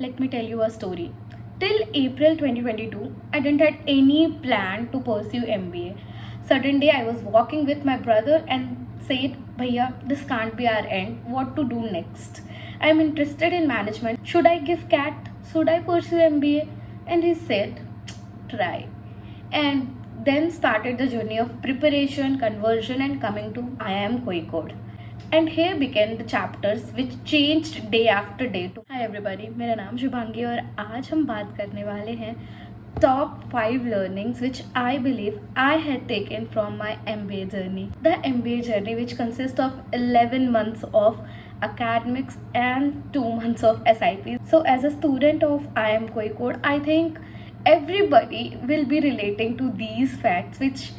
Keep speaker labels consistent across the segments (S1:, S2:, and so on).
S1: Let me tell you a story. Till April 2022, I didn't had any plan to pursue MBA. Certain day I was walking with my brother and said, Bhaiya, this can't be our end. What to do next? I am interested in management. Should I give CAT? Should I pursue MBA? And he said, try. And then started the journey of preparation, conversion, and coming to IIM Kozhikode. And here began the chapters which changed day after day. Hi everybody, मेरा नाम शुभांगी और आज हम बात करने वाले हैं top 5 learnings which I believe I had taken from my MBA journey. The MBA journey which consists of 11 months of academics and 2 months of SIP. So as a student of IIM Kozhikode, I think everybody will be relating to these facts which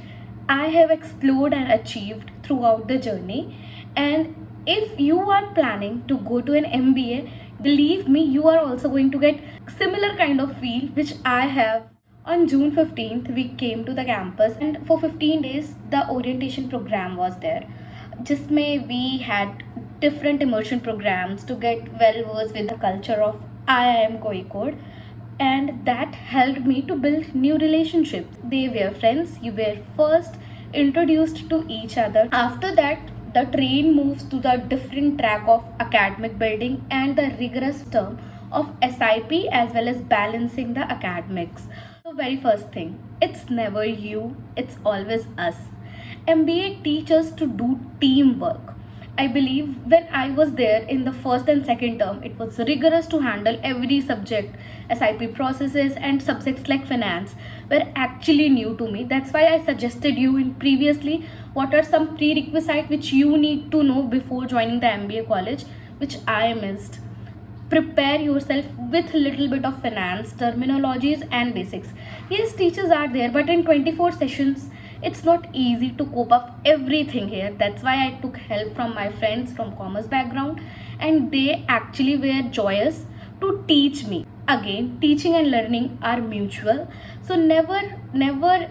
S1: I have explored and achieved throughout the journey. And if you are planning to go to an MBA, believe me, you are also going to get similar kind of feel which I have. On June 15th, we came to the campus and for 15 days, the orientation program was there. Jisme we had different immersion programs to get well versed with the culture of IIM Kozhikode, and that helped me to build new relationships. They were friends, you were first introduced to each other. After that, the train moves to the different track of academic building and the rigorous term of SIP as well as balancing the academics. So very first thing, it's never you, it's always us. MBA teaches to do teamwork. I believe when I was there in the first and second term, it was rigorous to handle every subject. SIP processes and subjects like finance were actually new to me. That's why I suggested you in previously what are some prerequisites which you need to know before joining the MBA college, which I missed. Prepare yourself with little bit of finance, terminologies and basics. Yes, teachers are there, but in 24 sessions, it's not easy to cope up everything here. That's why I took help from my friends from commerce background, and they actually were joyous to teach me. Again, teaching and learning are mutual, so never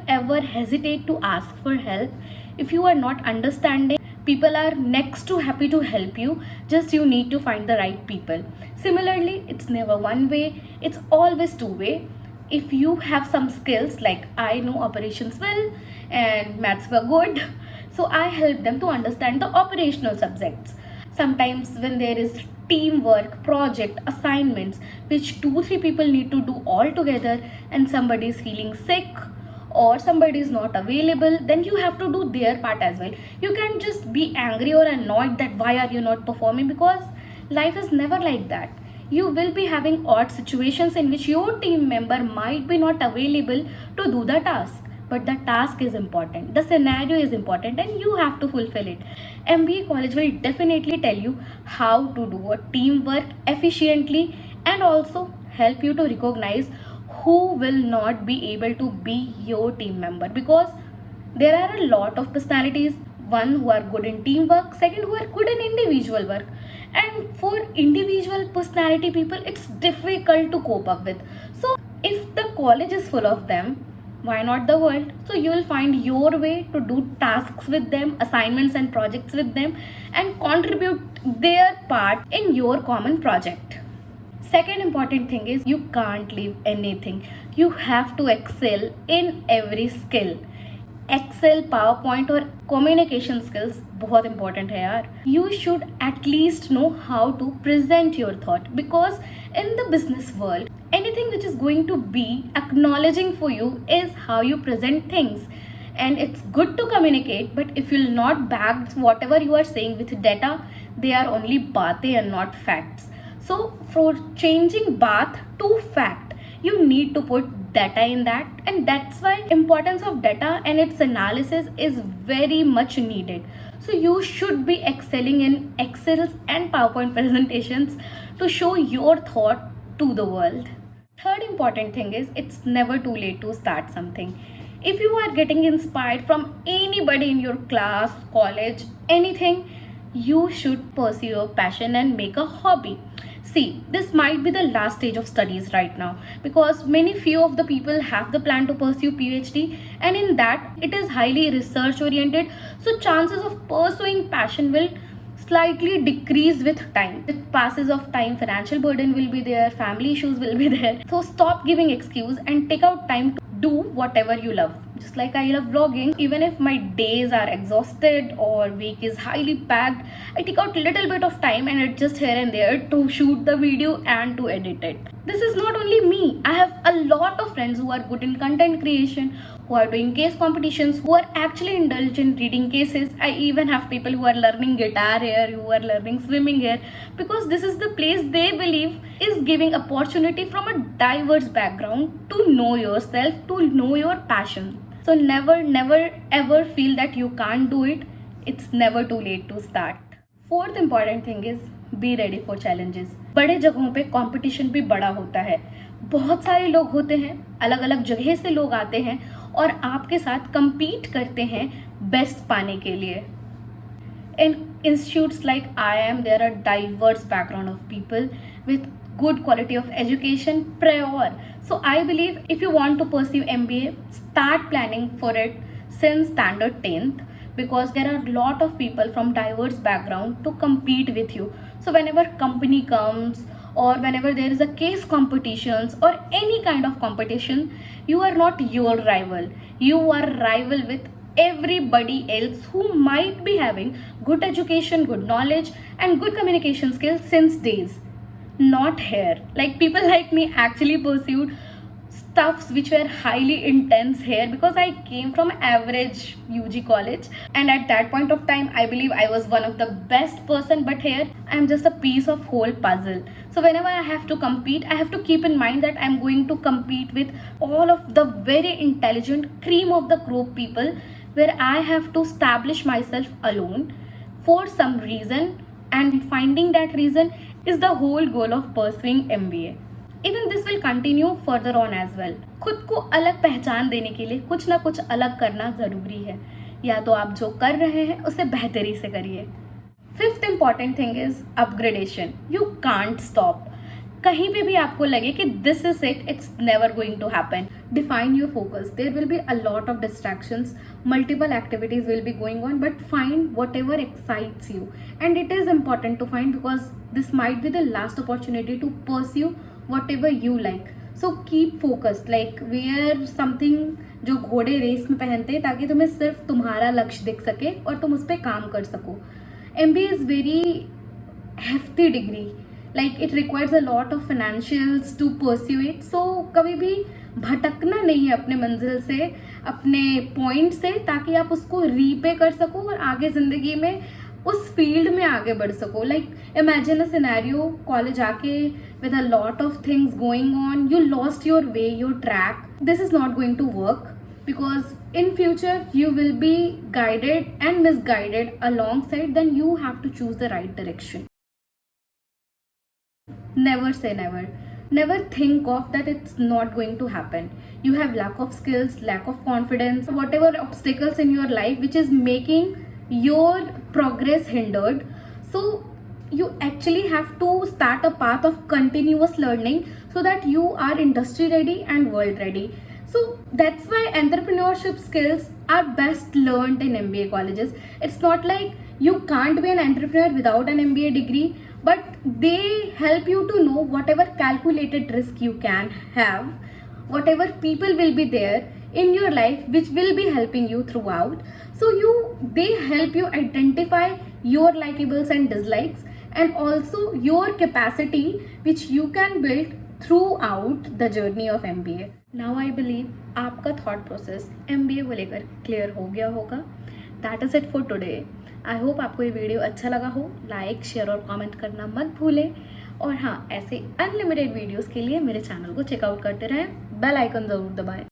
S1: ever hesitate to ask for help. If you are not understanding, people are next to happy to help you, just you need to find the right people. Similarly, it's never one way, it's always two way. If you have some skills, like I know operations well and maths were good, so I help them to understand the operational subjects. Sometimes when there is teamwork, project, assignments which 2-3 people need to do all together, and somebody is feeling sick or somebody is not available, then you have to do their part as well. You can't just be angry or annoyed that why are you not performing, because life is never like that. You will be having odd situations in which your team member might be not available to do the task, but the task is important, the scenario is important, and you have to fulfill it. MBA college will definitely tell you how to do a teamwork efficiently and also help you to recognize who will not be able to be your team member, because there are a lot of personalities. One who are good in teamwork, second who are good in individual work, and for individual personality people it's difficult to cope up with. So if the college is full of them, why not the world? So you will find your way to do tasks with them, assignments and projects with them, and contribute their part in your common project. Second important thing is you can't leave anything. You have to excel in every skill. Excel, PowerPoint और communication skills बहुत important है यार. You should at least know how to present your thought, because in the business world anything which is going to be acknowledging for you is how you present things. And it's good to communicate, but if you'll not back whatever you are saying with data, they are only baatein and not facts. So for changing baat to fact, you need to put data in that, and that's why importance of data and its analysis is very much needed. So you should be excelling in Excels and PowerPoint presentations to show your thought to the world. Third important thing is it's never too late to start something. If you are getting inspired from anybody in your class, college, anything, you should pursue your passion and make a hobby. See, this might be the last stage of studies right now, because many few of the people have the plan to pursue PhD, and in that it is highly research oriented, so chances of pursuing passion will slightly decrease with time. With passes of time, financial burden will be there, family issues will be there. So stop giving excuse and take out time to do whatever you love. Just like I love vlogging, even if my days are exhausted or week is highly packed, I take out little bit of time and adjust here and there to shoot the video and to edit it. This is not only me. I have a lot of friends who are good in content creation, who are doing case competitions, who are actually indulged in reading cases. I even have people who are learning guitar here, who are learning swimming here, because this is the place they believe is giving opportunity from a diverse background to know yourself, to know your passion. So never ever feel that you can't do it. It's never too late to start. Fourth important thing is be ready for challenges. बड़े जगहों पे competition भी बड़ा होता है, बहुत सारे लोग होते हैं, अलग अलग जगह से लोग आते हैं और आपके साथ compete करते हैं बेस्ट पाने के लिए. In institutes like IIM, there are diverse background of people with good quality of education prior. So I believe if you want to pursue MBA, start planning for it since standard 10th, because there are a lot of people from diverse background to compete with you. So whenever company comes or whenever there is a case competitions or any kind of competition, you are not your rival. You are rival with everybody else who might be having good education, good knowledge and good communication skills since days. Not here. Like people like me actually pursued stuffs which were highly intense here because I came from average UG college, and at that point of time I believe I was one of the best person, but here I am just a piece of whole puzzle. So whenever I have to compete, I have to keep in mind that I am going to compete with all of the very intelligent cream of the crop people, where I have to establish myself alone for some reason, and finding that reason is the whole goal of pursuing MBA. Even this will continue further on as well. खुद को अलग पहचान देने के लिए कुछ ना कुछ अलग करना ज़रूरी है, या तो आप जो कर रहे हैं उसे बेहतरी से करिए. Fifth important thing is upgradation. You can't stop. कहीं पे भी आपको लगे कि this is it, it's never going to happen. Define your focus. There will be a lot of distractions, multiple activities will be going on, but find whatever excites you. And it is important to find, because this might be the last opportunity to pursue whatever you like. So keep focused. Like wear something जो घोड़े race में पहनते हैं ताकि तुम्हें सिर्फ तुम्हारा लक्ष्य दिख सके और तुम उस पर काम कर सको. MBA is very hefty degree. Like it requires a lot of financials to pursue it. So कभी भी भटकना नहीं है अपने मंजिल से, अपने पॉइंट से, ताकि आप उसको रीपे कर सको और आगे ज़िंदगी में उस फील्ड में आगे बढ़ सको. Like imagine a scenario, college आके with a lot of things going on, you lost your way, your track. This is not going to work, because in future you will be guided and misguided alongside. Then you have to choose the right direction. Never say never. Never think of that it's not going to happen. You have lack of skills, lack of confidence, whatever obstacles in your life which is making your progress hindered. So you actually have to start a path of continuous learning so that you are industry ready and world ready. So that's why entrepreneurship skills are best learned in MBA colleges. It's not like you can't be an entrepreneur without an MBA degree, but they help you to know whatever calculated risk you can have, whatever people will be there in your life which will be helping you throughout. So they help you identify your likables and dislikes, and also your capacity which you can build throughout the journey of MBA. Now I believe आपका thought process MBA को लेकर clear हो गया होगा. That is it for today. I hope आपको ये video अच्छा लगा हो. लाइक, शेयर और कमेंट करना मत भूलें. और हाँ, ऐसे अनलिमिटेड वीडियोस के लिए मेरे चैनल को चेकआउट करते रहें. बेल आइकन ज़रूर दबाएं.